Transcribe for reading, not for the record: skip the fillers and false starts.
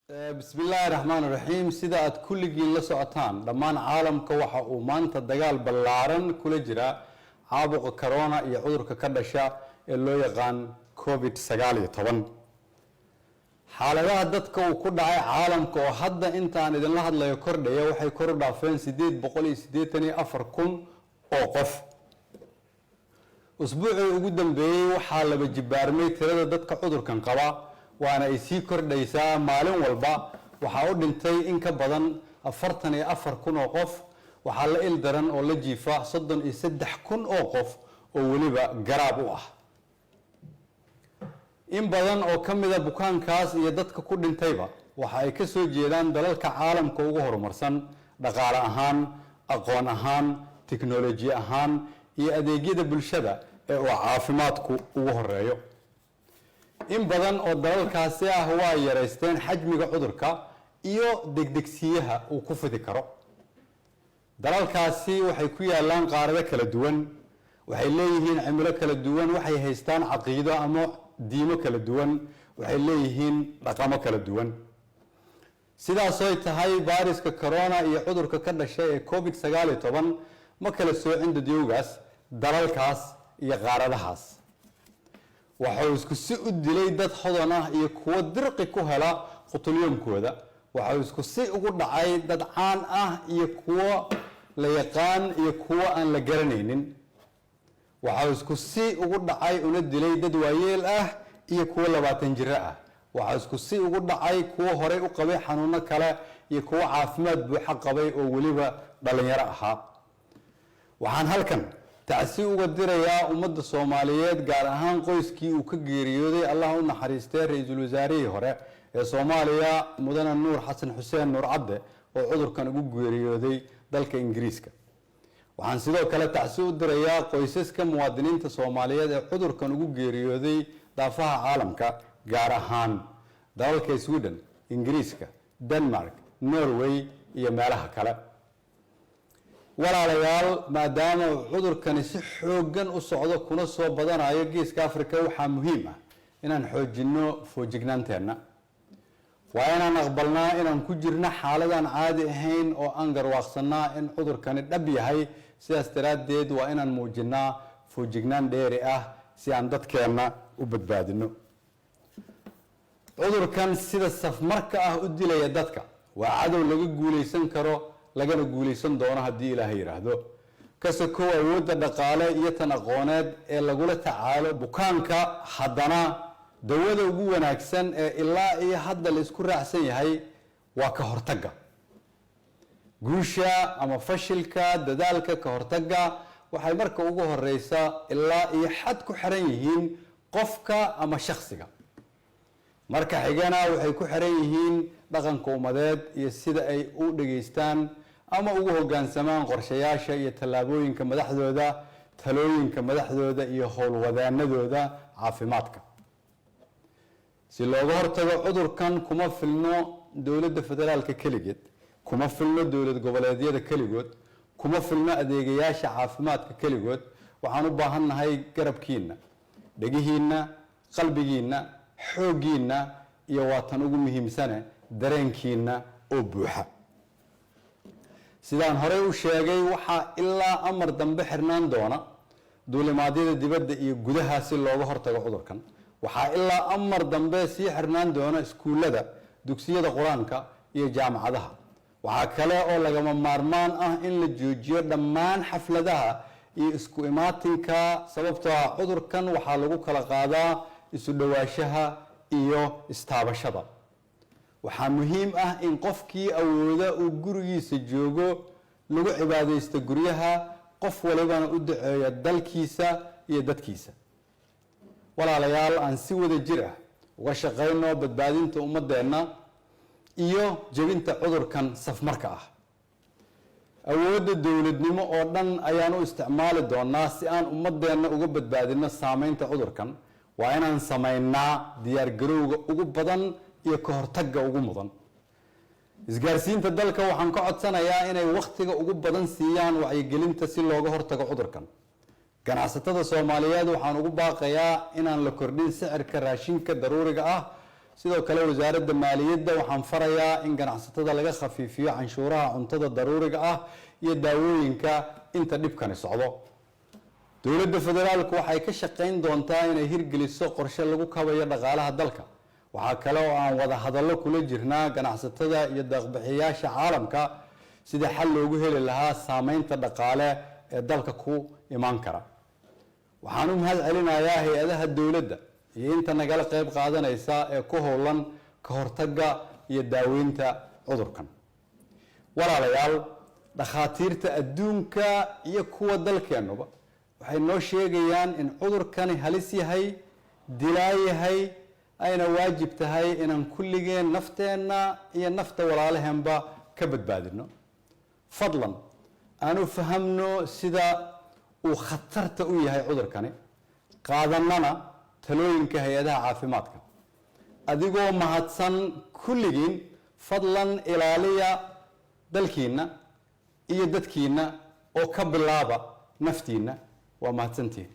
بسم الله الرحمن الرحيم سيدا أد كل جيل لسعتان لما عالم كوحة ومان تدقال بلارن كل جرا عابق كورونا يعذر ككدشة اللي يغان كوفيد سجالي طبعا حالة دتك وكل عالم كوحدة أنت عن إذا الله لا يكرد يوحي كرد فين سديد بقولي سديد تاني أفركم أوقف أسبوعي قدام بي وحالة بجبارمي ترى دتك عذر كان قوا waana ay sii kordhaysaa maalin walba waxa uu dhintay in ka badan 44,000 oo qof waxa la il daran oo la jiifa 33,000 oo qof oo waliba garaab u ah in badan oo kamida bukaankaas iyo dadka ku dhintayba waxa ay ka soo jeedaan dalalka caalamka ugu horumarsan dhaqaale ahaan aqoon ahaan tiknoolaji ahaan iyo adeegyada bulshada ee uu caafimaadku ugu horeeyo in badan oo dalalkaasi ah waa yareysteen xajmiga cudurka iyo degdegsiyaha uu ku fidi karo dalalkaasi waxay ku yaalaan qaarado kala duwan waxay leeyihiin cimilo kala duwan waxay haystaan caqiido ama diimo kala duwan waxay leeyihiin dhaqamo kala duwan sidaas oo tahay viruska corona iyo cudurka ka dhashay ee COVID-19 ma kala soocin dadyogaas dalalkaas iyo qaaradahaas waxaa isku si u dilay dad hodan ah iyo kuwa dirqi ku hela qutulyoomkooda waxaa isku si ugu dhacay dad caan ah iyo kuwa la yaqaan iyo kuwa aan la garanaynin waxaa isku si ugu dhacay una dilay dad waayeel ah iyo kuwa 20 jir ah waxaa isku si ugu dhacay kuwa hore u qabay xanuuno kale iyo kuwa caafimaad buuxa qabay oo waliba dhalinyaro ahaa waxaan halkan تعسي وقدريا أمد الصوماليات قال أهان قويسكي وكجيريودي الله نحريستي رئيس الوزراء هراء الصوماليا مدن النور حسن حسين نور عبده وعذر كان جيريودي ذلك إنجليزكا وعن سيدو كلا تعسي وقدريا قويسكا مواطنين الصوماليات عذر كان جيريودي ضافها عالمك قال أهان ذلك سويدن إنجليزكا دنمارك نروي يمالها كلا walaalayaal maadaama cudurkani si xoogan u socdo kuna soo badanayo geeska Afrika waxa muhiim ah inaan xoojino foojignaanteena waa inaan aqbalnaa inaan ku jirno xaaladan caadi ahayn oo aan garwaaqsanaa in cudurkani dhab yahay sidaas daraadeed waa inaan muujinaa foojignaan dheeri ah si aan dadkeena u badbaadino cudurkan sida safmarka ah u dilaya dadka waa cadow laga guuleysan karo lagana guuleysan doono haddii Ilaahay yiraahdo kasoo awoodda dhaqaale iyo tan aqooneed ee lagula tacaalo bukaanka haddana dawada ugu wanaagsan ee ilaa iyo hadda la isku raacsan yahay waa ka hortagga guusha ama fashilka dadaalka ka hortagga waxay marka ugu horeysa ilaa iyo xad ku xiran yihiin qofka ama shakhsiga marka xigana waxay ku xiran yihiin dhaqanka umadeed iyo sida ay u dhageystaan ama ugu hoggaansamaan qorshayaasha iyo tallaabooyinka madaxdooda talooyinka madaxdooda iyo howlwadaanadooda caafimaadka si looga hortago cudurkan kuma filno dawladda federaalka kaligeed kuma filno dawlad goboleedyada kaligood kuma filno adeegayaasha caafimaadka kaligood waxaan u baahannahay garabkiina dhagihiina qalbigiina xooggiina iyo waatan ugu muhiimsan dareenkiina oo buuxa sidaan hore u sheegay waxa ilaa amar dambe xirnaan doona duulimaadyada dibadda iyo gudaha si looga hortago cudurkan waxa ilaa amar dambe si xirnaan doona iskuulada dugsiyada quraanka iyo jaamacadaha waxa kale oo lagama maarmaan ah in la joojiyo dhammaan xafladaha iyo isku imaatinka sababtoo ah cudurkan waxa lagu kala qaadaa isu dhawaashaha iyo istaabashada waxaa muhiim ah in qofkii awooda uu gurigiisa joogo lagu cibaadeysto guryaha qof walibana u duceeyo dalkiisa iyo dadkiisa walaalayaal aan si wada jir ah uga shaqeyno badbaadinta ummadeena iyo jabinta cudurkan safmarka ah awoodda dawladnimo oo dhan ayaan u isticmaali doonaa si aan ummadeena uga badbaadino saameynta cudurkan waa inaan sameynaa diyaar garowga ugu badan iyo ka hortagga ugu mudan isgaarsiinta dalka waxaan ka codsanayaa inay waqtiga ugu badan siiyaan wacyigelinta si looga hortago cudurkan ganacsatada Soomaaliyeed waxaan ugu baaqayaa inaan la kordhin sicirka raashinka daruuriga ah sidoo kale wasaaradda maaliyadda waxaan farayaa in ganacsatada laga khafiifiyo canshuuraha cuntada daruuriga ah iyo daawooyinka inta dhibkani socdo. dowladda federaalku waxay ka shaqayn doontaa inay hirgeliso qorshe lagu kabayo dhaqaalaha dalka. waxaa kale oo aan wada hadallo kula jirnaa ganacsatada iyo deeq-bixiyayaasha caalamka sidii xal loogu heli lahaa saameynta dhaqaale ee dalka ku imaan kara. waxaan u mahad celinayaa hay-adaha dowladda iyo inta nagala qayb qaadanaysa ee ku howlan ka hortagga iyo daaweynta cudurkan. walaalayaal, dhakhaatiirta adduunka iyo kuwa dalkeennuba waxay noo sheegayaan in cudurkani halis yahay, dilaa yahay, ayna waajib tahay inaan kulligeen nafteenna iyo nafta walaalaheenba ka badbaadino. fadlan aanu fahamno sida uu khatarta u yahay cudurkani, qaadanana talooyinka hay-adaha caafimaadka. adigoo mahadsan kulligiin, fadlan ilaaliya dalkiina iyo dadkiina oo ka bilaaba naftiina. waa mahadsantihiin.